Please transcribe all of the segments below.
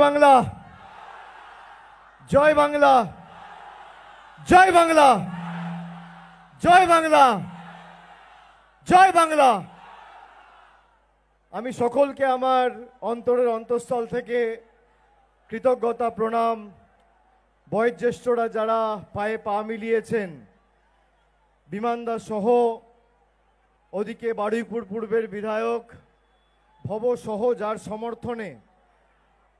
বাংলা, জয় বাংলা, জয় বাংলা, জয় বাংলা, জয় বাংলা। আমি সকলকে আমার অন্তরের অন্তঃস্থল থেকে কৃতজ্ঞতা প্রণাম। বয়োজ্যেষ্ঠরা যারা পায়ে পা মিলিয়েছেন, বিমানদা সহ, ওদিকে বারুইপুর পূর্বের বিধায়ক ভব সহ, যার সমর্থনে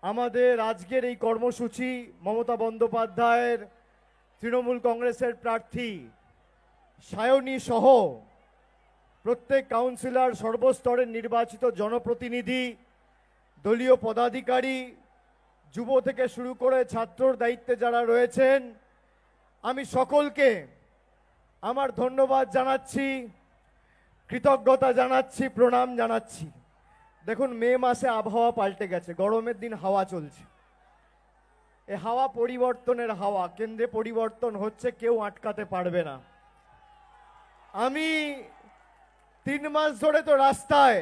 আমাদের আজকের এই কর্মসূচি মমতা বন্দ্যোপাধ্যায়ের তৃণমূল কংগ্রেসের প্রার্থী সায়নী সহ প্রত্যেক কাউন্সিলর, সর্বস্তরের নির্বাচিত জনপ্রতিনিধি, দলীয় পদাধিকারী, যুব থেকে শুরু করে ছাত্রর দায়িত্বে যারা রয়েছেন, আমি সকলকে আমার ধন্যবাদ জানাচ্ছি, কৃতজ্ঞতা জানাচ্ছি, প্রণাম জানাচ্ছি। দেখুন, মে মাসে আবহাওয়া পাল্টে গেছে, গরমের দিন হাওয়া চলছে। এ হাওয়া পরিবর্তনের হাওয়া, কেন্দ্রে পরিবর্তন হচ্ছে, কেউ আটকাতে পারবে না। আমি 3 মাস ধরে তো রাস্তায়,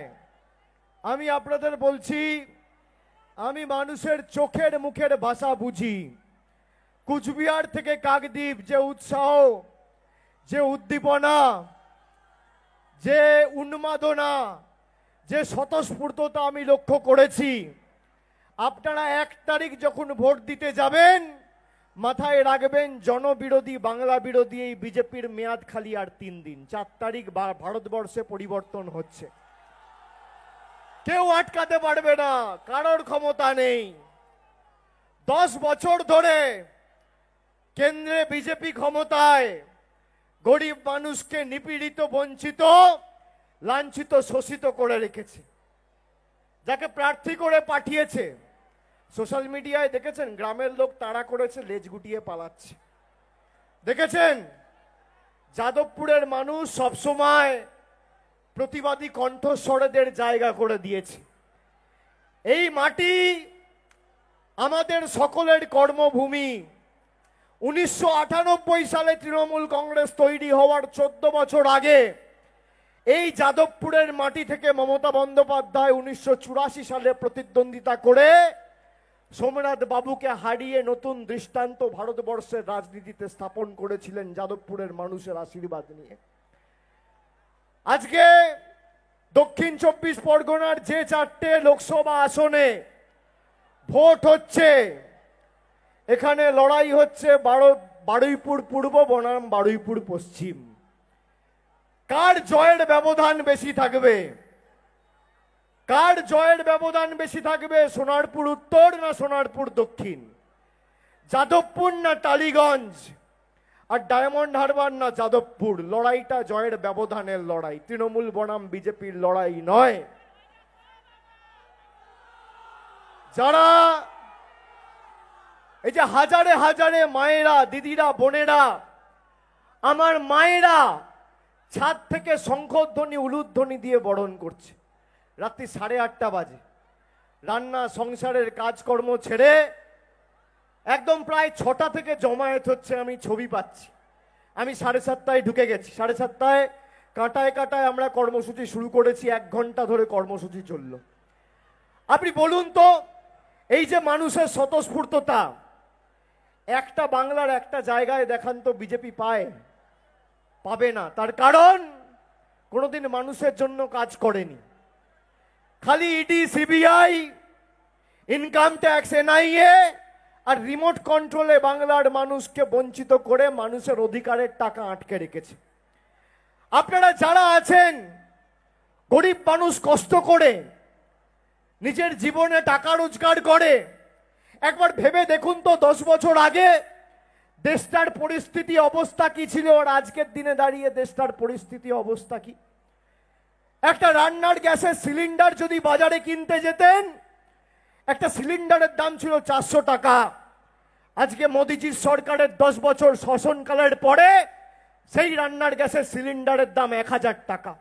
আমি আপনাদের বলছি, আমি মানুষের চোখের মুখের ভাষা বুঝি। কুচবিহার থেকে কাকদ্বীপ যে উৎসাহ, যে উদ্দীপনা, যে উন্মাদনা, যে স্বতঃস্ফূর্ততা আমি লক্ষ্য করেছি। আপনারা 1 তারিখ যখন ভোট দিতে যাবেন, মাথায় রাখবেন জনবিরোধী, বাংলা বিরোধী এই বিজেপির মেয়াদ খালি আর 3 দিন। 4 তারিখ ভারতবর্ষে পরিবর্তন হচ্ছে, কেউ আটকাতে পারবে না, কারোর ক্ষমতা নেই। 10 বছর ধরে কেন্দ্রে বিজেপি ক্ষমতায় গরিব মানুষকে নিপীড়িত, বঞ্চিত, লাঞ্ছিত, শোষিত করে রেখেছে। যাকে প্রার্থী করে পাঠিয়েছে, সোশ্যাল মিডিয়ায় দেখেছেন, গ্রামের লোক তাড়া করেছে, লেজ গুটিয়ে পালাচ্ছে। দেখেছেন, যাদবপুরের মানুষ সবসময় প্রতিবাদী কণ্ঠস্বরদের জায়গা করে দিয়েছে। এই মাটি আমাদের সকলের কর্মভূমি। 1998 সালে তৃণমূল কংগ্রেস তৈরি হওয়ার 14 বছর আগে এই যাদবপুরের মাটি থেকে মমতা বন্দ্যোপাধ্যায় 1984 সালে প্রতিদ্বন্দ্বিতা করে সোমনাথ বাবুকে হারিয়ে নতুন দৃষ্টান্ত ভারতবর্ষের রাজনীতিতে স্থাপন করেছিলেন, যাদবপুরের মানুষের আশীর্বাদ নিয়ে। আজকে দক্ষিণ 24 পরগনার যে 4টে লোকসভা আসনে ভোট হচ্ছে, এখানে লড়াই হচ্ছে বারুইপুর পূর্ব বনাম বারুইপুর পশ্চিম। কার জয়ের ব্যবধান বেশি থাকবে? কার জয়ের ব্যবধান বেশি থাকবে? সোনারপুর উত্তর না সোনারপুর দক্ষিণ? যাদবপুর না টালিগঞ্জ? আর ডায়মন্ড হারবার না যাদবপুর? লড়াইটা জয়ের ব্যবধানের লড়াই, তৃণমূল বনাম বিজেপির লড়াই নয়। যারা এই যে হাজারে হাজারে মায়েরা, দিদিরা, বোনেরা, আমার মায়েরা ছাদ থেকে শঙ্খধ্বনি, উলুধ্বনি দিয়ে বরণ করছে, রাত্রি 8:30 বাজে, রান্না সংসারের কাজকর্ম ছেড়ে একদম প্রায় 6টা থেকে জমায়েত হচ্ছে। আমি ছবি পাচ্ছি। আমি 7:30টায় ঢুকে গেছি। 7:30টায় কাঁটায় কাঁটায় আমরা কর্মসূচি শুরু করেছি। 1 ঘন্টা ধরে কর্মসূচি চলল। আপনি বলুন তো, এই যে মানুষের স্বতঃস্ফূর্ততা, একটা বাংলার একটা জায়গায় দেখান তো বিজেপি পায়? পাবে না। তার কারণ, কোনোদিন মানুষের জন্য কাজ করেনি। খালি ED, CBI, income tax, NIA আর রিমোট কন্ট্রোলে বাংলার মানুষকে বঞ্চিত করে মানুষের অধিকারের টাকা আটকে রেখেছে। আপনারা যারা আছেন, গরিব মানুষ কষ্ট করে নিজের জীবনে টাকা রোজগার করে, একবার ভেবে দেখুন তো 10 বছর আগে দেশটার পরিস্থিতি অবস্থা কি ছিল, আর আজকের দিনে দাঁড়িয়ে দেশটার পরিস্থিতি অবস্থা কি? একটা রান্নার গ্যাসের সিলিন্ডার যদি বাজারে কিনতে যেতেন, একটা সিলিন্ডারের দাম ছিল 400 টাকা। আজকে মোদিজির সরকারের 10 বছর শাসনকালের পরে সেই রান্নার গ্যাসের সিলিন্ডারের দাম 1000 টাকা।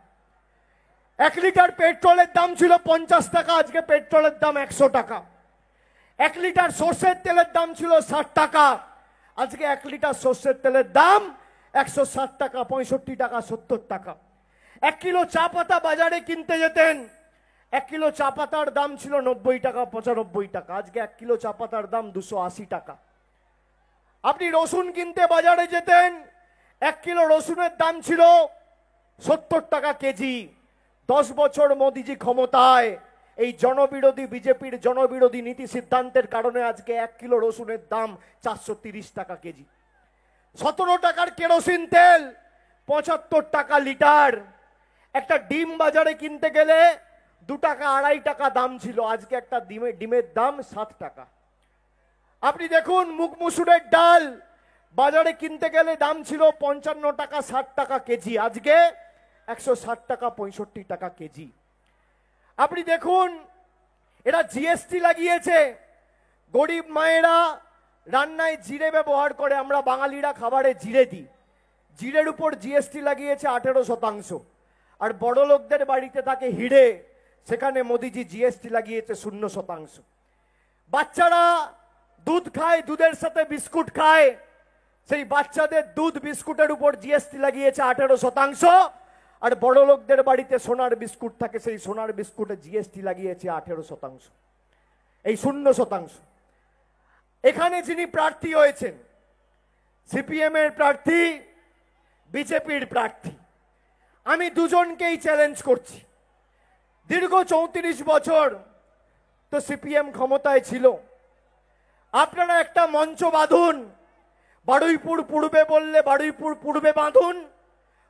1 লিটার পেট্রোলের দাম ছিল 50 টাকা, আজকে পেট্রোলের দাম 100 টাকা। 1 লিটার সর্ষের তেলের দাম ছিল 60 টাকা, আজকে 1 লিটার সর্ষের তেলের দাম 160 টাকা, 65 টাকা, 70 টাকা। 1 কিলো চা পাতা বাজারে কিনতে যেতেন, 1 কিলো চা পাতার দাম ছিল 90 টাকা 95 টাকা, আজকে 1 কিলো চা পাতার দাম 280 টাকা। আপনি রসুন কিনতে বাজারে যেতেন, 1 কিলো রসুনের দাম ছিল 70 টাকা কেজি। 10 বছর মোদিজি ক্ষমতায় এই জনবিরোধী বিজেপির জনবিরোধী নীতি সিদ্ধান্তের কারণে আজকে 1 কিলো রসুনের দাম 430 টাকা কেজি। 17 টাকার কেরোসিন তেল 75 টাকা লিটার। একটা ডিম বাজারে কিনতে গেলে 2 টাকা 2.5 টাকা দাম ছিল, আজকে একটা ডিমের দাম 7 টাকা। আপনি দেখুন মুগ মুসুরের ডাল বাজারে কিনতে গেলে দাম ছিল 55 টাকা 60 টাকা কেজি, আজকে 160 টাকা 65 টাকা কেজি। আপনি দেখুন এরা জিএসটি লাগিয়েছে, গরিব মায়েরা রান্নায় জিরে ব্যবহার করে, আমরা বাঙালিরা খাবারে জিরে দিই, জিরের উপর জিএসটি লাগিয়েছে 18%। আর বড় লোকদের বাড়িতে থাকে হিড়ে, সেখানে মোদিজি জিএসটি লাগিয়েছে 0%। বাচ্চারা দুধ খায়, দুধের সাথে বিস্কুট খায়, সেই বাচ্চাদের দুধ বিস্কুটের উপর জিএসটি লাগিয়েছে 18%। আর বড় লোকদের বাড়িতে সোনার বিস্কুট থাকে, সেই সোনার বিস্কুটে জিএসটি লাগিয়েছে 18%, এই 0%। এখানে যিনি প্রার্থী হয়েছেন, সিপিএম এর প্রার্থী, বিজেপির প্রার্থী, আমি দুজনকেই চ্যালেঞ্জ করছি। দীর্ঘ 34 বছর তো সিপিএম ক্ষমতায় ছিল, আপনারা একটা মঞ্চ বাঁধুন, বারুইপুর পূর্বে বললে বারুইপুর পূর্বে বাঁধুন,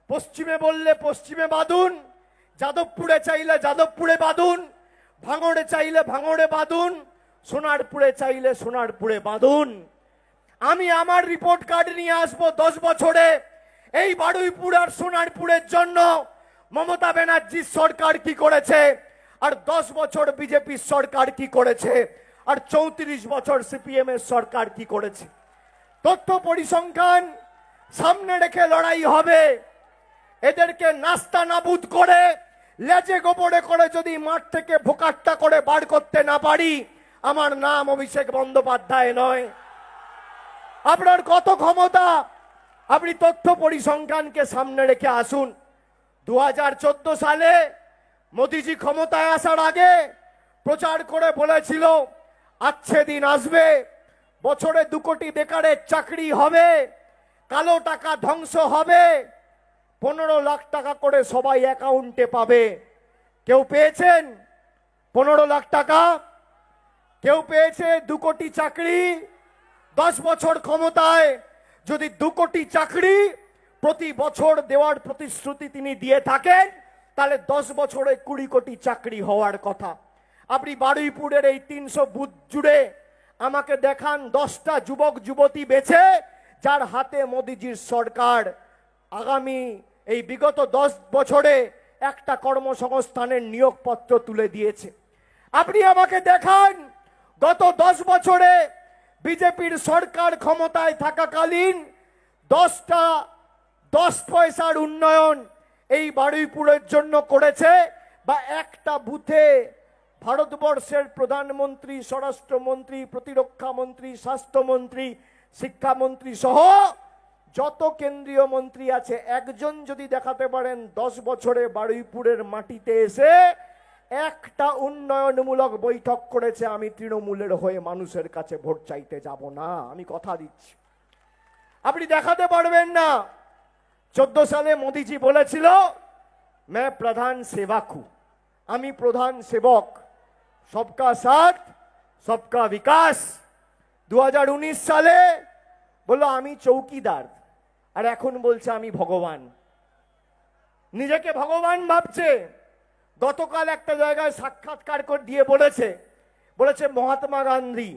পশ্চিমে বললে পশ্চিমে বাঁধুন, যাদবপুরে চাইলে যাদবপুরে বাঁধুন, ভাঙড়ে চাইলে ভাঙড়ে বাঁধুন, সোনারপুরে চাইলে সোনারপুরে বাঁধুন। আমি আমার রিপোর্ট কার্ড নিয়ে আসবো 10 বছরে এই বারুইপুর আর সোনারপুরের জন্য মমতা ব্যানার্জির সরকার কি করেছে, আর 10 বছর বিজেপির সরকার কি করেছে, আর 34 বছর সিপিএম এর সরকার কি করেছে। তথ্য পরিসংখ্যান সামনে রেখে লড়াই হবে। এদেরকে নাস্তা নাবুদ করে লেজে গোবরে করে যদি মাঠ থেকে ভোকাট্টা করে বার করতে না পারি, আমার নাম অভিষেক বন্দ্যোপাধ্যায় নয়। আপনার কত ক্ষমতা, আপনি তথ্য পরিসংখ্যানকে সামনে রেখে আসুন। 2014 সালে মোদিজি ক্ষমতায় আসার আগে প্রচার করে বলেছিল আচ্ছে দিন আসবে, বছরে 2 কোটি বেকারের চাকরি হবে, কালো টাকা ধ্বংস হবে, 15 লাখ টাকা করে সবাই অ্যাকাউন্টে পাবে। কেউ পেয়েছেন 15 লাখ টাকা? কেউ পেয়েছে 2 কোটি চাকরি? 10 বছর ক্ষমতায় যদি 2 কোটি চাকরি প্রতি বছর দেওয়ার প্রতিশ্রুতি তিনি দিয়ে থাকেন, তাহলে 10 বছরে 20 কোটি চাকরি হওয়ার কথা। আপনি বারুইপুরের এই 300 বুথ জুড়ে আমাকে দেখান 10টা যুবক যুবতী বেছে যার হাতে মোদিজির সরকার আগামী এই বিগত 10 বছরে একটা কর্মসংস্থানের নিয়োগপত্র তুলে দিয়েছে। আপনি আমাকে দেখান গত 10 বছরে বিজেপির সরকার ক্ষমতায় থাকাকালীন 10 পয়সার উন্নয়ন এই বারুইপুরের জন্য করেছে, বা একটা বুথে ভারতবর্ষের প্রধানমন্ত্রী, স্বরাষ্ট্রমন্ত্রী, প্রতিরক্ষা মন্ত্রী, স্বাস্থ্যমন্ত্রী, শিক্ষামন্ত্রী সহ যত কেন্দ্রীয় মন্ত্রী আছে, একজন যদি দেখাতে পারেন 10 বছরে বারুইপুরের মাটিতে এসে একটা উন্নয়নমূলক বৈঠক করেছে, আমি তৃণমূলের হয়ে মানুষের কাছে ভোট চাইতে যাব না, আমি কথা দিচ্ছি। আপনি দেখাতে পারবেন না। 14 সালে মোদিজি বলেছিল मैं প্রধান সেবক हूं, আমি প্রধান সেবক, সবকা সাথ সবকা বিকাশ। 2019 সালে বলল আমি চৌকিদার, আর এখন বলছে আমি ভগবান, নিজেকে ভগবান ভাবছে। গতকাল একটা জায়গায় সাক্ষাৎকার করে দিয়ে বলেছে মহাত্মা গান্ধী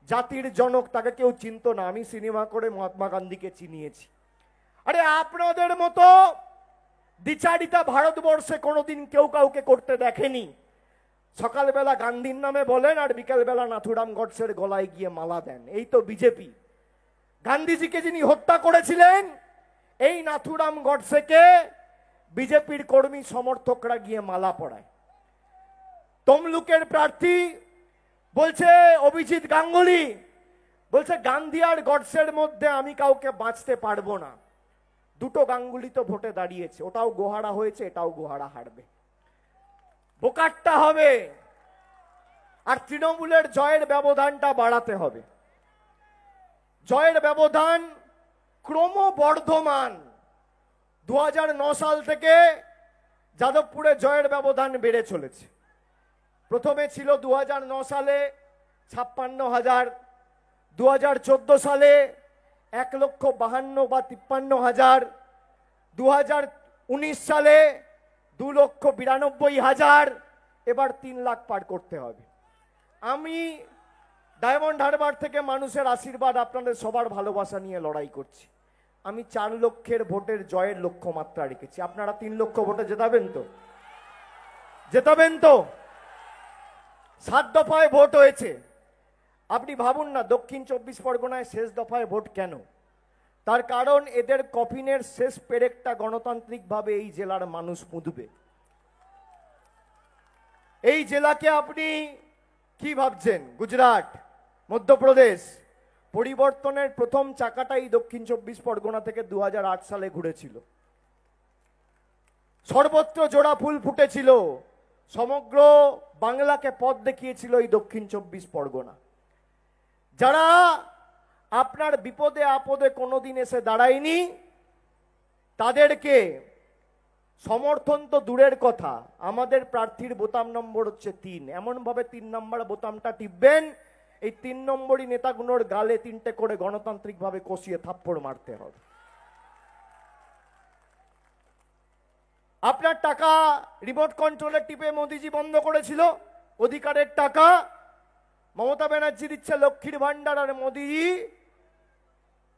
জাতির জনক, তাকে কেউ চিনতো না, আমি সিনেমা করে মহাত্মা গান্ধীকে চিনিয়েছি। আরে আপনাদের মতো দ্বিচারিতা ভারতবর্ষে কোনোদিন কেউ কাউকে করতে দেখেনি। সকালবেলা গান্ধীর নামে বলেন আর বিকেলবেলা নাথুরাম গডসের গলায় গিয়ে মালা দেন, এই তো বিজেপি। গান্ধীজিকে যিনি হত্যা করেছিলেন এই নাথুরাম গডসেকে বিজেপির কর্মী সমর্থকরা গিয়ে মালা পরায়। তমলুকের প্রার্থী বলছে অভিজিৎ গাঙ্গুলি, বলছে গান্ধী আর গডসের মধ্যে আমি কাউকে বাঁচতে পারবো না। দুটো গাঙ্গুলি তো ভোটে দাঁড়িয়েছে, ওটাও গোহারা হয়েছে, এটাও গোহারা হারবে। বোকাট্টা হবে, আর তৃণমূলের জয়ের ব্যবধানটা বাড়াতে হবে। জয়ের ব্যবধান ক্রমবর্ধমান। 2009 সাল থেকে যাদবপুরে জয়ের ব্যবধান বেড়ে চলেছে। প্রথমে ছিল 2009 সালে 56,000, 2014 সালে 1,52,000 বা 53,000, 2019 সালে 2,92,000, এবার 3 লাখ পার করতে হবে। আমি ডায়মন্ড হারবার থেকে মানুষের আশীর্বাদ, আপনাদের সবার ভালোবাসা নিয়ে লড়াই করছি। আমি 4 লক্ষের ভোটের জয়ের লক্ষ্যমাত্রা রেখেছি। আপনারা 3 লক্ষ ভোটে জেতাবেন তো? জেতাবেন তো? 7 দফায় ভোট হয়েছে। আপনি ভাবুন না, দক্ষিণ 24 পরগনায় শেষ দফায় ভোট কেন? তার কারণ এদের কফিনের শেষ পেরেকটা গণতান্ত্রিকভাবে এই জেলার মানুষ পুঁতবে। এই জেলাকে আপনি কি ভাবছেন? গুজরাট, মধ্যপ্রদেশ, পরিবর্তনের প্রথম চাকাটাই দক্ষিণ 24 পরগনা থেকে 2008 সালে ঘুরেছিল। সর্বত্র জোড়া ফুল ফুটেছিল, সমগ্র বাংলাকে পথ দেখিয়েছিল এই দক্ষিণ 24 পরগনা। যারা আপনার বিপদে আপদে কোনোদিন এসে দাঁড়ায়নি, তাদেরকে সমর্থন তো দূরের কথা, আমাদের প্রার্থীর বোতাম নম্বর হচ্ছে 3। এমন ভাবে 3 নম্বর বোতামটা টিপবেন, এই 3 নম্বরই নেতাগুলোর গালে 3টে করে গণতান্ত্রিক ভাবে কষিয়ে থাপ্পড় মারতে হবে। আপনার টাকা রিমোট কন্ট্রোলের টিপে মোদিজি বন্ধ করেছিল, অধিকারের টাকা। মমতা ব্যানার্জি দিচ্ছে লক্ষ্মীর ভান্ডার, আর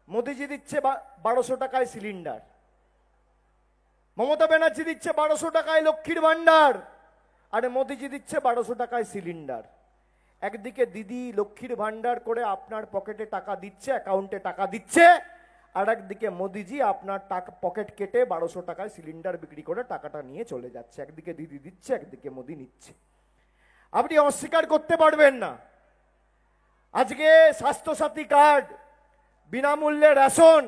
মোদিজি দিচ্ছে 1200 টাকায় সিলিন্ডার। মমতা ব্যানার্জি দিচ্ছে 1200 টাকায় লক্ষ্মীর ভান্ডার, আর মোদিজি দিচ্ছে 1200 টাকায় সিলিন্ডার। একদিকে দিদি লক্ষ্মীর ভান্ডার করে আপনার পকেটে টাকা দিচ্ছে, অ্যাকাউন্টে টাকা দিচ্ছে, আর একদিকে মোদিজি আপনার টাকা পকেট কেটে 1200 টাকায় সিলিন্ডার বিক্রি করে টাকাটা নিয়ে চলে যাচ্ছে। একদিকে দিদি দিচ্ছে, একদিকে মোদি নিচ্ছে। আপনি অস্বীকার করতে পারবেন না। আজকে স্বাস্থ্যসাথী কার্ড, বিনামূল্যে রেশন,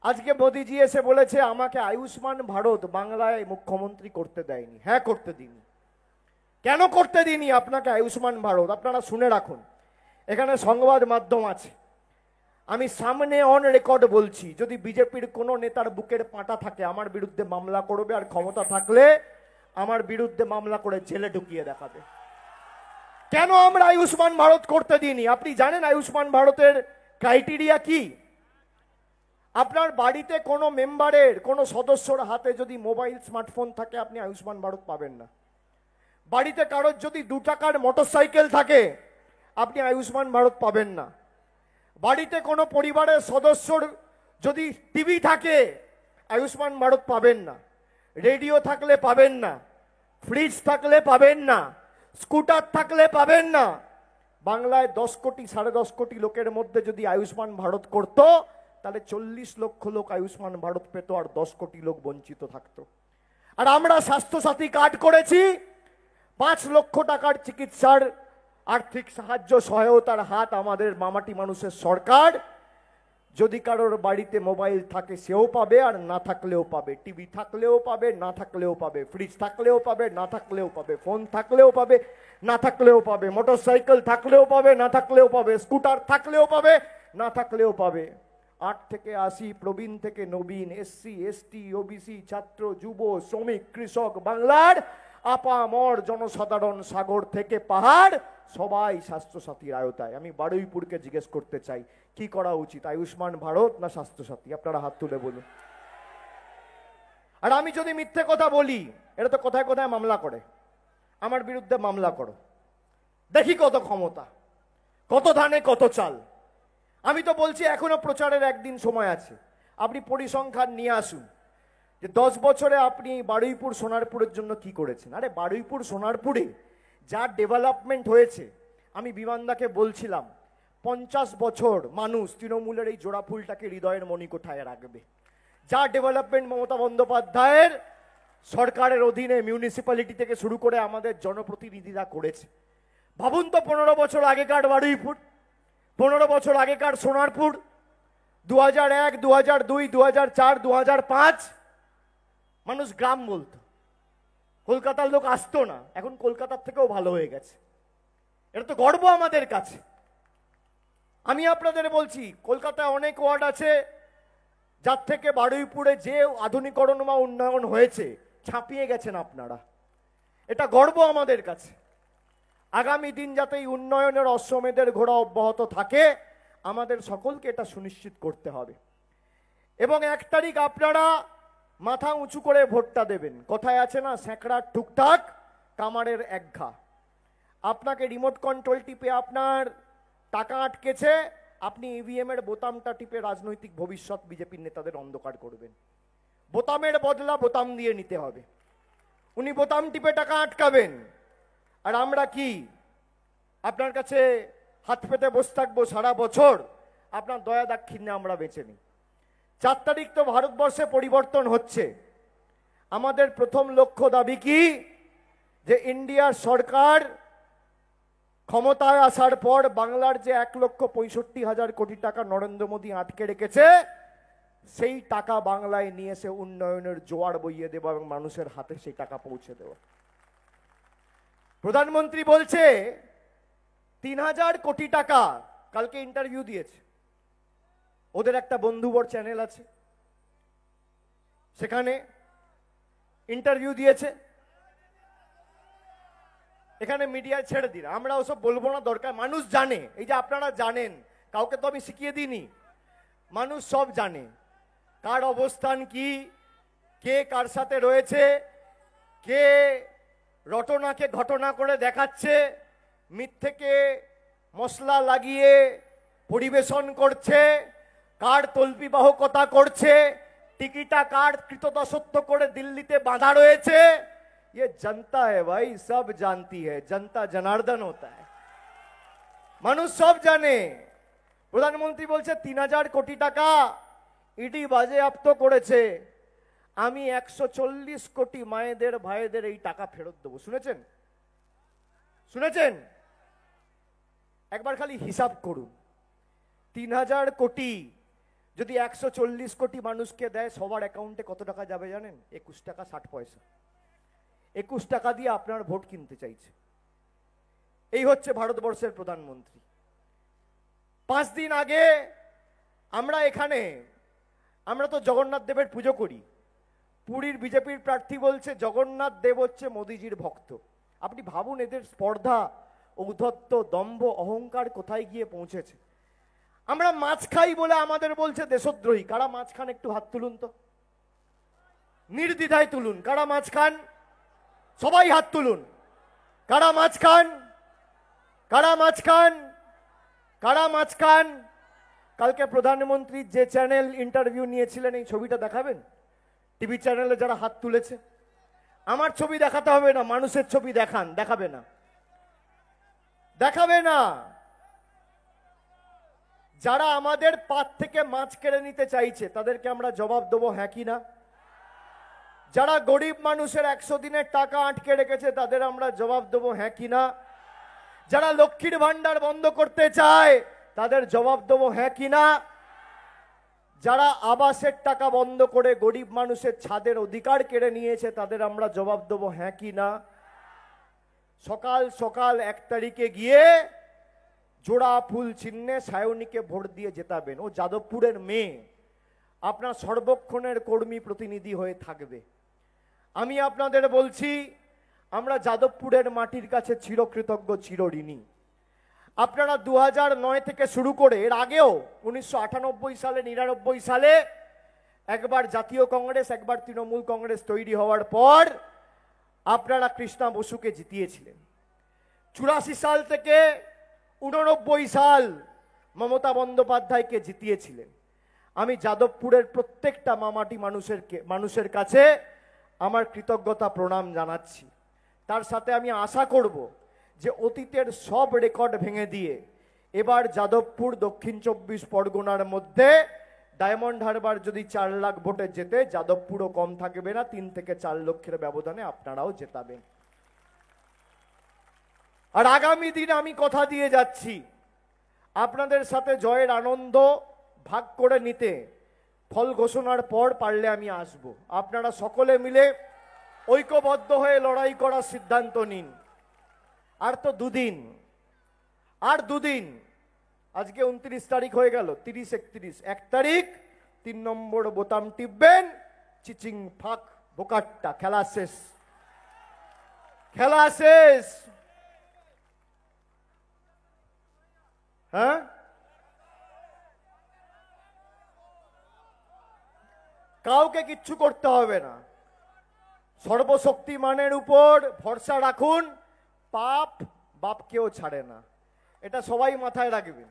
আজকে মোদিজি এসে বলেছে আমাকে আয়ুষ্মান ভারত বাংলায় মুখ্যমন্ত্রী করতে দেয়নি। হ্যাঁ, করতে দিনি। কেন করতে দিনি আপনাকে আয়ুষ্মান ভারত? আপনারা শুনে রাখুন, এখানে সংবাদ মাধ্যম আছে। আমি সামনে অন রেকর্ড বলছি, যদি বিজেপির কোনো নেতার বুকের পাটা থাকে আমার বিরুদ্ধে মামলা করবে, আর ক্ষমতা থাকলে আমার বিরুদ্ধে মামলা করে জেলে ঢুকিয়ে দেখাবে। কেন আমরা আয়ুষ্মান ভারত করতে দিইনি? আপনি জানেন আয়ুষ্মান ভারতের ক্রাইটেরিয়া কি? আপনার বাড়িতে কোনো মেম্বারের, কোনো সদস্যর হাতে যদি মোবাইল স্মার্টফোন থাকে, আপনি আয়ুষ্মান ভারত পাবেন না। বাড়িতে কারোর যদি 2 টাকার মোটরসাইকেল থাকে, আপনি আয়ুষ্মান ভারত পাবেন না। বাড়িতে কোনো পরিবারের সদস্যর যদি টিভি থাকে, আয়ুষ্মান ভারত পাবেন না। রেডিও থাকলে পাবেন না, ফ্রিজ থাকলে পাবেন না, স্কুটার থাকলে পাবেন না। বাংলায় 10 কোটি 10.5 কোটি লোকের মধ্যে যদি আয়ুষ্মান ভারত করত, তাহলে 40 লক্ষ লোক আয়ুষ্মান ভারত পেত, আর 10 কোটি লোক বঞ্চিত থাকতো। আর আমরা স্বাস্থ্যসাথী কার্ড করেছি, 5 লক্ষ টাকার চিকিৎসার আর্থিক সাহায্য সহায়তার হাত আমাদের মামাটি মানুষের সরকার। যদি কারোর বাড়িতে মোবাইল থাকে সেও পাবে, আর না থাকলেও পাবে। টিভি থাকলেও পাবে, না থাকলেও পাবে। ফ্রিজ থাকলেও পাবে, না থাকলেও পাবে। ফোন থাকলেও পাবে, না থাকলেও পাবে। মোটরসাইকেল থাকলেও পাবে, না থাকলেও পাবে। স্কুটার থাকলেও পাবে, না থাকলেও পাবে। 8 থেকে 80, প্রবীণ থেকে নবীন, SC ST OBC, ছাত্র যুব শ্রমিক কৃষক, বাংলার আপামর জনসাধারণ, সাগর থেকে পাহাড়, সবাই স্বাস্থ্যসাথীর আওতায়। আমি বারুইপুরকে জিজ্ঞেস করতে চাই, কি করা উচিত, আয়ুষ্মান ভারত না স্বাস্থ্যসাথী? আপনারা হাত তুলে বলুন। আর আমি যদি মিথ্যে কথা বলি, এটা তো কোথায় কোথায় মামলা করে, আমার বিরুদ্ধে মামলা করো, দেখি কত ক্ষমতা, কত ধানে কত চাল। আমি তো বলছি এখনো প্রচারের একদিন সময় আছে। আপনি পরিসংখ্যান নিয়ে আসুন যে 10 বছরে আপনি বারুইপুর সোনারপুরের জন্য কি করেছেন। আরে বারুইপুর সোনারপুরে যা ডেভেলপমেন্ট হয়েছে, আমি বিমানদাকে বলছিলাম 50 বছর মানুষ তৃণমূলের এই জোড়া ফুলটাকে হৃদয়ের মণিকোঠায় রাখবে। যা ডেভেলপমেন্ট মমতা বন্দ্যোপাধ্যায়ের সরকারের অধীনে মিউনিসিপ্যালিটি থেকে শুরু করে আমাদের জনপ্রতিনিধিরা করেছে। ভাবুন তো 15 বছর আগেকার বারুইপুর, 15 বছর আগেকার সোনারপুর, 2001, 2002, 2004, 2005 মানুষ গ্রাম বলতো। কলকাতার লোক আসতো না, এখন কলকাতার থেকেও ভালো হয়ে গেছে। এটা তো গর্ব আমাদের কাছে। আমি আপনাদের বলছি, কলকাতায় অনেক ওয়ার্ড আছে যার থেকে বারুইপুরে যে আধুনিকরণ বা উন্নয়ন হয়েছে ছাপিয়ে গেছেন আপনারা। এটা গর্ব আমাদের কাছে। আগামী দিন যাতে এই উন্নয়নের অশ্বমেধের ঘোড়া অব্যাহত থাকে, আমাদের সকলকে এটা সুনিশ্চিত করতে হবে। এবং 1 তারিখ আপনারা মাথা উঁচু করে ভোটটা দেবেন। কথায় আছে না, স্যাঁকড়ার টুকটাক কামারের এক ঘা। আপনাকে রিমোট কন্ট্রোল টিপে আপনার টাকা আটকেছে, আপনি ইভিএম এর বোতামটা টিপে রাজনৈতিক ভবিষ্যৎ বিজেপির নেতাদের অন্ধকার করবেন। বোতামের বদলা বোতাম দিয়ে নিতে হবে। উনি বোতাম টিপে টাকা আটকাবেন, আর আমরা কি আপনার কাছে হাত পেতে বসে থাকবো সারা বছর? আপনার দয়া দাক্ষিণ্যে আমরা বেঁচে নিই। 4 তারিখ তো ভারতবর্ষে পরিবর্তন হচ্ছে। আমাদের প্রথম লক্ষ্য দাবি কি, যে ইন্ডিয়ার সরকার ক্ষমতায় আসার পর বাংলার যে 1,65,000 কোটি টাকা নরেন্দ্র মোদী আটকে রেখেছে, সেই টাকা বাংলায় নিয়ে এসে উন্নয়নের জোয়ার বইয়ে দেওয়া এবং মানুষের হাতে সেই টাকা পৌঁছে দেওয়া। প্রধানমন্ত্রী বলছে 3,000 কোটি টাকা, কালকে ইন্টারভিউ দিয়েছে, ওদের একটা বন্ধুবর চ্যানেল আছে, সেখানে ইন্টারভিউ দিয়েছে। এখানে মিডিয়া ছেড়ে দিন, আমরা ওসব বলবো না, দরকার মানুষ জানে। এই যে আপনারা জানেন, কাউকে তো আমি শিখিয়ে দিইনি, মানুষ সব জানে কার অবস্থান কি, কে কার সাথে রয়েছে, কে রটনাকে ঘটনা করে দেখাচ্ছে, মিথ্যেকে মশলা লাগিয়ে পরিবেশন করছে, কার তল্পিবাহকতা করছে, টিকিটা কার কৃতদাসত্ব করে দিল্লিতে বাঁধা রয়েছে। ये जनता है भाई, सब जानती है, जनता जनार्दन होता है, মানুষ সব জানে। প্রধানমন্ত্রী বলছে 3,000 কোটি টাকা ইডি বাজেয়াপ্ত করেছে, আমি 140 কোটি মায়েদের ভাইদের এই টাকা ফেরত দেবো। শুনেছেন? শুনেছেন? একবার খালি হিসাব করুন, 3,000 কোটি যদি 140 কোটি মানুষকে দেয়, সবার অ্যাকাউন্টে কত টাকা যাবে জানেন? 21 টাকা 60 পয়সা। 21 টাকা দিয়ে আপনার ভোট কিনতে চাইছে। এই হচ্ছে ভারতবর্ষের প্রধানমন্ত্রী। 5 দিন আগে আমরা এখানে, আমরা তো জগন্নাথ দেবের পুজো করি, পুরীর বিজেপির প্রার্থী বলছে জগন্নাথ দেব হচ্ছে মোদিজির ভক্ত। আপনি ভাবুন এদের স্পর্ধা, ঔদ্ধত্য, দম্ভ, অহংকার কোথায় গিয়ে পৌঁছেছে। আমরা মাছ খাই বলে আমাদের বলছে দেশদ্রোহী। কারা মাছ খান একটু হাত তুলুন তো, নির্দ্বিধায় তুলুন। কারা মাছ খান? সবাই হাত তুলুন। কারা মাছ খান? কারা মাছ খান? কারা মাছ খান? কালকে প্রধানমন্ত্রী যে চ্যানেল ইন্টারভিউ নিয়েছিলেন, এই ছবিটা দেখাবেন? টিভি চ্যানেলে যারা হাত তুলেছে, আমার ছবি দেখাতে হবে না, মানুষের ছবি দেখান। দেখাবে না, দেখাবে না। যারা আমাদের পাত থেকে মাছ কেড়ে নিতে চাইছে তাদেরকে আমরা জবাব দেবো, হ্যাঁ কি না? যারা গরিব মানুষের 100 দিনের টাকা আটকে রেখেছে তাদের আমরা জবাব দেবো, হ্যাঁ কি না? যারা লক্ষ্মীর ভান্ডার বন্ধ করতে চায় তাদের জবাব দেবো, হ্যাঁ কি না? যারা আবাসের টাকা বন্ধ করে গরিব মানুষের ছাদের অধিকার কেড়ে নিয়েছে তাদের আমরা জবাব দেবো, হ্যাঁ কি না? সকাল সকাল 1 তারিখে গিয়ে জোড়া ফুল চিহ্নে সায়নীকে ভোট দিয়ে জেতাবেন। ও যাদবপুরের মেয়ে, আপনার সর্বক্ষণের কর্মী প্রতিনিধি হয়ে থাকবে। আমি আপনাদের বলছি, আমরা যাদবপুরের মাটির কাছে চিরকৃতজ্ঞ, চিরঋণী। আপনারা 2009 থেকে শুরু করে এর আগেও 1998 সালে, 99 সালে একবার জাতীয় কংগ্রেস, একবার তৃণমূল কংগ্রেস তৈরি হওয়ার পর আপনারা কৃষ্ণা বসুকে জিতিয়েছিলেন। 84 সাল থেকে 89 সাল মমতা বন্দ্যোপাধ্যায়কে জিতিয়েছিলেন। আমি যাদবপুরের প্রত্যেকটা মামাটি মানুষের কাছে আমার কৃতজ্ঞতা প্রণাম জানাচ্ছি। তার সাথে আমি আশা করব যে অতীতের সব রেকর্ড ভেঙে দিয়ে এবার যাদবপুর দক্ষিণ 24 পরগনার মধ্যে ডায়মন্ড হারবার যদি 4 লাখ ভোটে জেতে, যাদবপুরও কম থাকবে না, 3 থেকে 4 লক্ষের ব্যবধানে আপনারাও জেতাবেন। আর আগামী দিনে আমি কথা দিয়ে যাচ্ছি, আপনাদের সাথে জয়ের আনন্দ ভাগ করে নিতে ফল ঘোষণার পর পারলে আমি আসব। আপনারা সকলে মিলে ঐক্যবদ্ধ হয়ে লড়াই করার সিদ্ধান্ত নিন। আর তো দুদিন, আর দুদিন, আজকে 29 তারিখ হয়ে গেল, 30, 31, 1 তারিখ 3 নম্বর বোতাম টিপবেন, চিচিং ফাক বোকাট্টা, খেলা শেষ, খেলা শেষ। হ্যাঁ, কাউকে কিচ্ছু করতে হবে না, সর্বশক্তিমানের উপর ভরসা রাখুন, পাপ বাপকেও ছাড়ে না, এটা সবাই মাথায় রাখবে।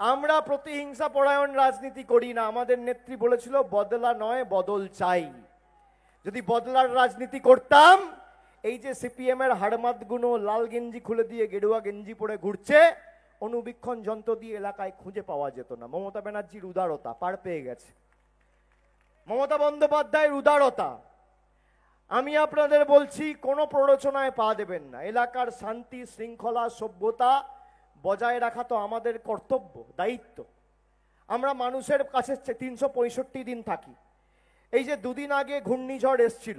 আমরা প্রতিহিংসা পরায়ণ রাজনীতি করি না। আমাদের নেত্রী বলেছিল বদলা নয় বদল চাই। যদি বদলার রাজনীতি করতাম, এই যে সিপিএম এর হাড়মাতগুলো লাল গেঞ্জি খুলে দিয়ে গেরুয়া গেঞ্জি পরে ঘুরছে, অনুবীক্ষণ যন্ত্র দিয়ে এলাকায় খুঁজে পাওয়া যেত না। মমতা ব্যানার্জির উদারতা পার পেয়ে গেছে, মমতা বন্দ্যোপাধ্যায়ের উদারতা। আমি আপনাদের বলছি, কোনো প্ররোচনায় পা দেবেন না। এলাকার শান্তি শৃঙ্খলা সভ্যতা বজায় রাখা তো আমাদের কর্তব্য, দায়িত্ব। আমরা মানুষের কাছে 365 দিন থাকি। এই যে দুদিন আগে ঘূর্ণিঝড় এসছিল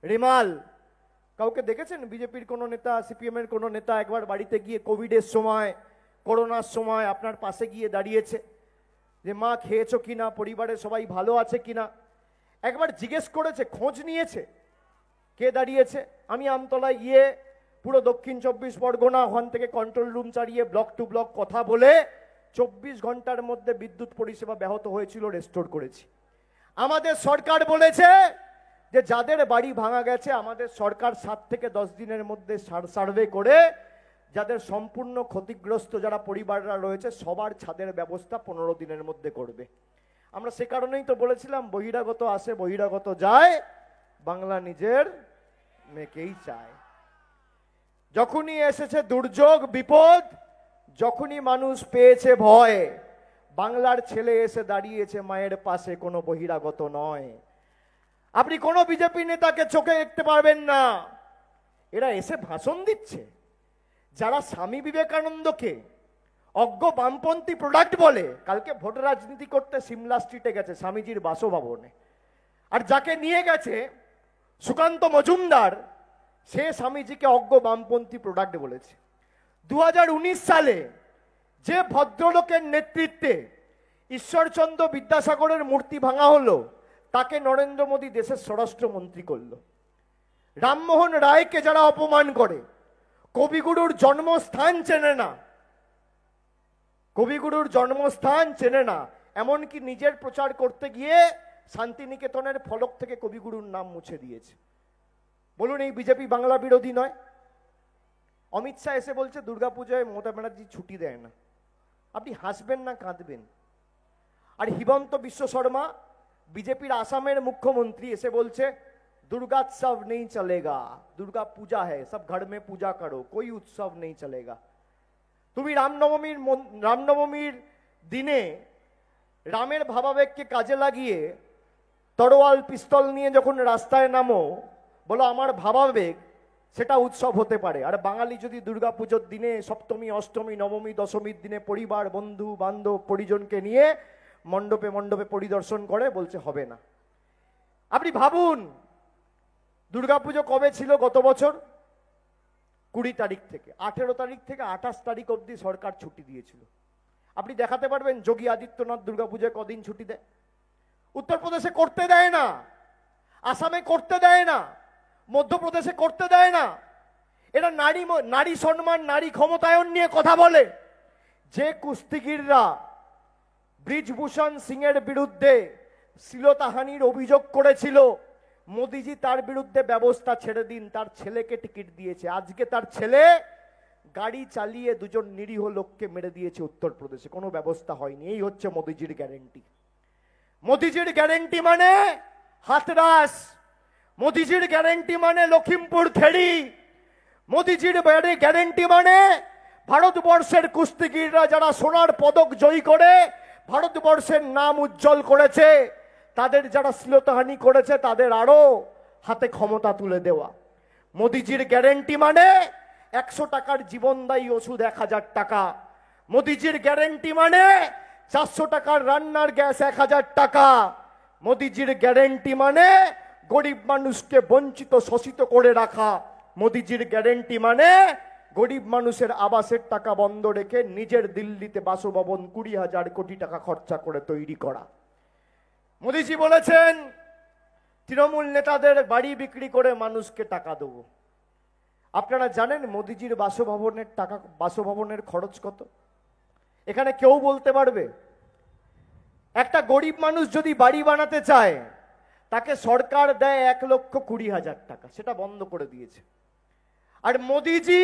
রেমাল, কাউকে দেখেছেন? বিজেপির কোনো নেতা, সিপিএম এর কোনো নেতা একবার বাড়িতে গিয়ে কোভিডের সময়, করোনার সময় আপনার পাশে গিয়ে দাঁড়িয়েছে যে মা খেয়েছো কিনা, পরিবারের সবাই ভালো আছে কিনা, একবার জিজ্ঞেস করেছে, খোঁজ নিয়েছে? কে দাঁড়িয়েছে? আমি আমতলায় গিয়ে পুরো দক্ষিণ 24 পরগনা ওখান থেকে কন্ট্রোল রুম চালিয়ে ব্লক টু ব্লক কথা বলে 24 ঘন্টার মধ্যে বিদ্যুৎ পরিষেবা ব্যাহত হয়েছিল রেস্টোর করেছি। আমাদের সরকার বলেছে যে যাদের বাড়ি ভাঙা গেছে, আমাদের সরকার 7 থেকে 10 দিনের মধ্যে সার্ভে করে যাদের সম্পূর্ণ ক্ষতিগ্রস্ত যারা পরিবাররা রয়েছে সবার ছাদের ব্যবস্থা 15 দিনের মধ্যে করবে। আমরা সে কারণেই তো বলেছিলাম বহিরাগত আসে বহিরাগত যায়, বাংলা নিজের মেয়েকেই চায়। যখনই এসেছে দুর্যোগ বিপদ, যখনই মানুষ পেয়েছে ভয়, বাংলার ছেলে এসে দাঁড়িয়েছে মায়ের পাশে, কোনো বহিরাগত নয়। আপনি কোনো বিজেপি নেতাকে চোখে দেখতে পারবেন না, এরা এসে ভাষণ দিচ্ছে। যারা স্বামী বিবেকানন্দকে অজ্ঞ বামপন্থী প্রোডাক্ট বলে, কালকে ভোট রাজনীতি করতে সিমলা স্ট্রিটে গেছে স্বামীজির বাসভবনে, আর যাকে নিয়ে গেছে সুকান্ত মজুমদার, সে স্বামীজিকে অজ্ঞ বামপন্থী প্রোডাক্ট বলেছে। 2019 সালে যে ভদ্রলোকের নেতৃত্বে ঈশ্বরচন্দ্র বিদ্যাসাগরের মূর্তি ভাঙা হলো, তাকে নরেন্দ্র মোদী দেশের স্বরাষ্ট্রমন্ত্রী করলো। রামমোহন রায়কে যারা অপমান করে, কবিগুরুর জন্মস্থান চেনে না, কবিগুরুর জন্মস্থান চেনে না, এমনকি নিজের প্রচার করতে গিয়ে শান্তিনিকেতনের ফলক থেকে কবিগুরুর নাম মুছে দিয়েছে। বলুন, এই বিজেপি বাংলা বিরোধী নয়? অমিত শাহ এসে বলছে দুর্গাপূজায় মমতা ব্যানার্জি ছুটি দেয় না। আপনি হাসবেন না কাঁদবেন? আর হিমন্ত বিশ্ব শর্মা, বিজেপির আসামের মুখ্যমন্ত্রী, এসে বলছে দুর্গোৎসব নেই চলেগা, দুর্গা পূজা হ্যায়, সব ঘর মে পূজা করো, কোই উৎসব নেই চলেগা। তুমি রামনবমীর দিনে রামের ভাবাবেগকে কাজে লাগিয়ে তরোয়াল পিস্তল নিয়ে যখন রাস্তায় নামো, বলো আমার ভাবাবেগ, সেটা উৎসব হতে পারে। আর বাঙালি যদি দুর্গাপুজোর দিনে সপ্তমী অষ্টমী নবমী দশমীর দিনে পরিবার বন্ধু বান্ধব পরিজনকে নিয়ে মণ্ডপে মণ্ডপে পরিদর্শন করে, বলছে হবে না। আপনি ভাবুন, দুর্গাপুজো কবে ছিল? গত বছর 20 তারিখ থেকে 18 তারিখ থেকে 28 তারিখ অবধি সরকার ছুটি দিয়েছিল। আপনি দেখাতে পারবেন যোগী আদিত্যনাথ দুর্গাপুজোয় কদিন ছুটি দেয়? উত্তরপ্রদেশে করতে দেয় না, আসামে করতে দেয় না, মধ্যপ্রদেশে করতে দেয় না। এরা নারী সম্মান, নারী ক্ষমতায়ন নিয়ে কথা বলে। যে কুস্তিগিররা ব্রিজভূষণ সিং এর বিরুদ্ধে শ্লীলতাহানির অভিযোগ করেছিল, মোদিজি তার বিরুদ্ধে ব্যবস্থা ছেড়ে দিন, তার ছেলেকে টিকিট দিয়েছে। আজকে তার ছেলে গাড়ি চালিয়ে 2 নিরীহ লোককে মেরে দিয়েছে উত্তরপ্রদেশে, কোনো ব্যবস্থা হয়নি। এই হচ্ছে মোদিজির গ্যারেন্টি। মোদিজির গ্যারেন্টি মানে হাতরাস, মোদিজির গ্যারেন্টি মানে লখিমপুর খেড়ি, মোদিজির গ্যারেন্টি মানে ভারতবর্ষের কুস্তিগিররা যারা সোনার পদক জয়ী করে ভারতবর্ষের নাম উজ্জ্বল করেছে, তাদের যারা শ্লীলতাহানি করেছে তাদের আরো হাতে ক্ষমতা তুলে দেওয়া। মোদিজির গ্যারেন্টি মানে 100 টাকার জীবনদায়ী ওষুধ 1000 টাকা। মোদিজির গ্যারেন্টি মানে 400 টাকার রান্নার গ্যাস 1000 টাকা। মোদিজির গ্যারেন্টি মানে গরিব মানুষকে বঞ্চিত শোষিত করে রাখা। মোদিজির গ্যারেন্টি মানে গরিব মানুষের আবাসের টাকা বন্ধ রেখে নিজের দিল্লিতে বাসভবন 20,000 কোটি টাকা খরচা করে তৈরি করা। মোদিজি বলেছেন তৃণমূল নেতাদের বাড়ি বিক্রি করে মানুষকে টাকা দেবো। আপনারা জানেন মোদিজির বাসভবনের খরচ কত? এখানে কেউ বলতে পারবে? একটা গরিব মানুষ যদি বাড়ি বানাতে চায় তাকে সরকার দেয় 1,20,000 টাকা, সেটা বন্ধ করে দিয়েছে। আর মোদিজি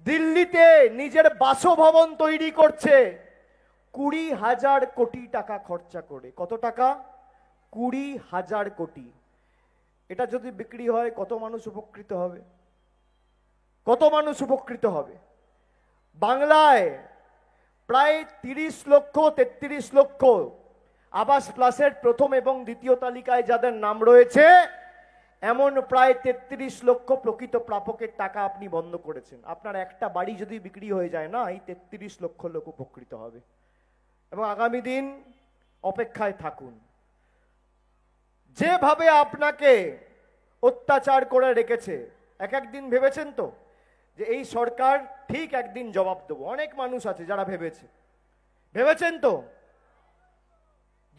দিল্লিতে নিজের বাসভবন তৈরি করছে 20,000 কোটি টাকা খরচা করে। কত টাকা? 20,000 কোটি। এটা যদি বিক্রি হয় কত মানুষ উপকৃত হবে? কত মানুষ উপকৃত হবে? বাংলায় প্রায় 30 লক্ষ 33 লক্ষ আবাস প্লাসের প্রথম এবং দ্বিতীয় তালিকায় যাদের নাম রয়েছে, এমন প্রায় 33 লক্ষ প্রকৃত প্রাপকের টাকা আপনি বন্ধ করেছেন। আপনার একটা বাড়ি যদি বিক্রি হয়ে যায় না, এই 33 লক্ষ লোক উপকৃত হবে। এবং আগামী দিন অপেক্ষায় থাকুন। যেভাবে আপনাকে অত্যাচার করে রেখেছে, এক একদিন ভেবেছেন তো যে এই সরকার ঠিক একদিন জবাব দেবো? অনেক মানুষ আছে যারা ভেবেছেন তো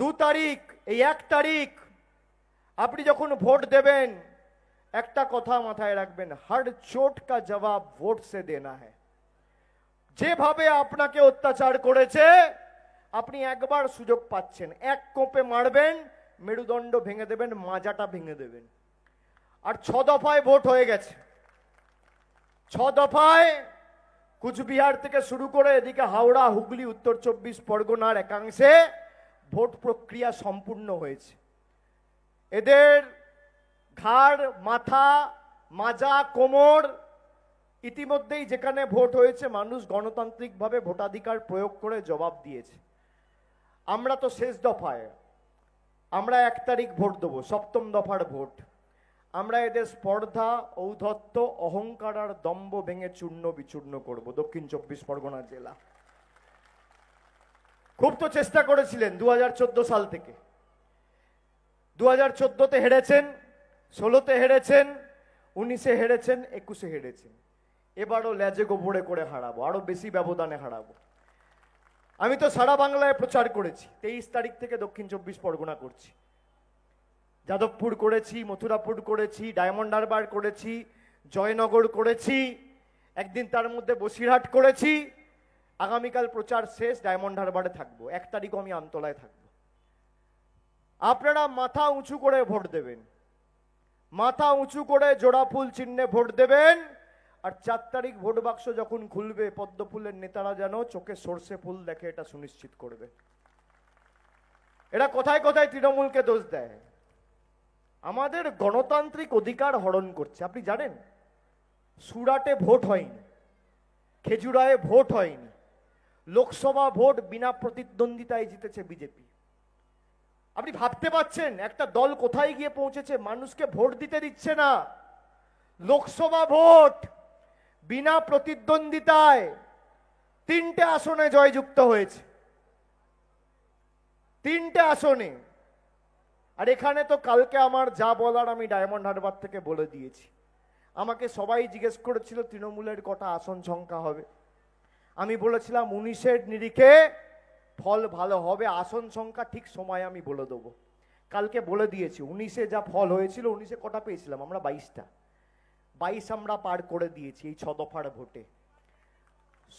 2 তারিখ, এই 1 তারিখ আপনি যখন ভোট দেবেন, একটা কথা মাথায় রাখবেন, হর চোট কা জবাব ভোট সে দেনা হ্যায়। যেভাবে আপনাকে অত্যাচার করেছে, আপনি একবার সুযোগ পাচ্ছেন, এক কোপে মারবেন, মেরুদণ্ড ভেঙে দেবেন, মাজাটা ভেঙে দেবেন। আর 6 দফায় ভোট হয়ে গেছে। 6 দফায় কুচবিহার থেকে শুরু করে এদিকে হাওড়া, হুগলি, উত্তর 24 পরগনার একাংশে ভোট প্রক্রিয়া সম্পূর্ণ হয়েছে। এদের ঘাড়, মাথা, মাজা, কোমর ইতিমধ্যেই যেখানে ভোট হয়েছে মানুষ গণতান্ত্রিকভাবে ভোটাধিকার প্রয়োগ করে জবাব দিয়েছে। আমরা তো শেষ দফায়, আমরা 1 তারিখ ভোট দেবো, 7ম দফার ভোট। আমরা এদের স্পর্ধা, ঔদ্ধত্য, অহংকার আর দম্ভ ভেঙে চূর্ণ বিচূর্ণ করব। দক্ষিণ 24 পরগনা জেলা খুব তো চেষ্টা করেছিলেন 2014 সাল থেকে। 2014-তে হেরেছেন, 16-তে হেরেছেন, 19-এ হেরেছেন, 21-এ হেরেছেন। এবারও লেজে গোবরে করে হারাবো, আরো বেশি ব্যবধানে হারাবো। আমি তো সারা বাংলায় প্রচার করেছি। 23 তারিখ থেকে দক্ষিণ 24 পরগনা করছি। যাদবপুর করেছি, মথুরাপুর করেছি, ডায়মন্ড হারবার করেছি, জয়নগর করেছি, একদিন তার মধ্যে বসিরহাট করেছি। আগামীকাল প্রচার শেষ, ডায়মন্ড হারবারে থাকবো। 1 তারিখ আমি আমতলায় থাকবো। আপনারা মাথা উঁচু করে ভোট দেবেন, মাথা উঁচু করে জোড়া ফুল চিহ্নে ভোট দেবেন। আর 4 তারিখ ভোট বাক্স যখন খুলবে, পদ্ম ফুলের নেতারা যেন চোখে সর্ষে ফুল দেখে, এটা সুনিশ্চিত করবে। এরা কোথায় কোথায় তৃণমূলকে দোষ দেয়, আমাদের গণতান্ত্রিক অধিকার হরণ করছে। আপনি জানেন সুরাটে ভোট হয়নি, খেজুরায় ভোট হয়নি, লোকসভা ভোট বিনা প্রতিদ্বন্দ্বিতায় জিতেছে বিজেপি। আপনি ভাবতে পারছেন একটা দল কোথায় গিয়ে পৌঁছেছে? মানুষকে ভোট দিতে দিচ্ছে না। লোকসভা ভোট বিনা প্রতিদ্বন্দ্বিতায় 3টে আসনে জয়যুক্ত হয়েছে, 3টে আসনে। আর এখানে তো কালকে আমার যা বলার আমি ডায়মন্ড হারবার থেকে বলে দিয়েছি। আমাকে সবাই জিজ্ঞেস করেছিল তৃণমূলের কটা আসন সংখ্যা হবে। আমি বলেছিলাম 19-এর নিরিখে ফল ভালো হবে, আসন সংখ্যা ঠিক সময় আমি বলে দেবো। কালকে বলে দিয়েছি 19-এ যা ফল হয়েছিল, 19-এ কটা পেয়েছিলাম আমরা? 22টা। 22 আমরা পার করে দিয়েছি এই 6 দফার ভোটে।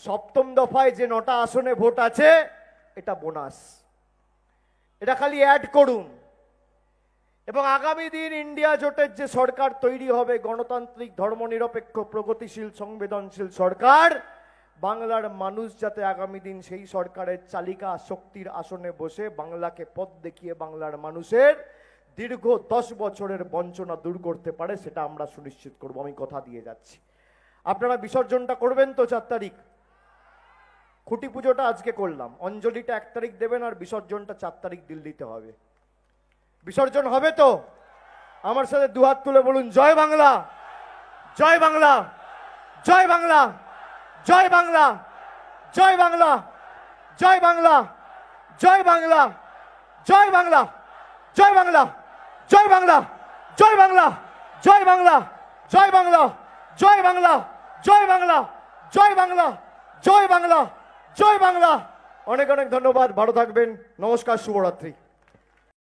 7ম দফায় যে 9টা আসনে ভোট আছে, এটা বোনাস, এটা খালি অ্যাড করুন। এবং আগামী দিন ইন্ডিয়া জোটের যে সরকার তৈরি হবে, গণতান্ত্রিক, ধর্মনিরপেক্ষ, প্রগতিশীল, সংবেদনশীল সরকার, বাংলার মানুষ যাতে আগামী দিন সেই সরকারের চালিকা শক্তির আসনে বসে বাংলাকে পথ দেখিয়ে বাংলার মানুষের দীর্ঘ 10 বছরের বঞ্চনা দূর করতে পারে, সেটা আমরা সুনিশ্চিত করব। আমি কথা দিয়ে যাচ্ছি। আপনারা বিসর্জনটা করবেন তো 4 তারিখ? খুঁটি পুজোটা আজকে করলাম, অঞ্জলিটা 1 তারিখ দেবেন, আর বিসর্জনটা 4 তারিখ দিল্লিতে হবে। বিসর্জন হবে তো? আমার সাথে 2 হাত তুলে বলুন, জয় বাংলা, জয় বাংলা, জয় বাংলা, জয় বাংলা, জয় বাংলা, জয় বাংলা, জয় বাংলা, জয় বাংলা, জয় বাংলা, জয় বাংলা, জয় বাংলা, জয় বাংলা, জয় বাংলা, জয় বাংলা, জয় বাংলা, জয় বাংলা, জয় বাংলা, জয় বাংলা। অনেক অনেক ধন্যবাদ, ভালো থাকবেন, নমস্কার, শুভরাত্রি।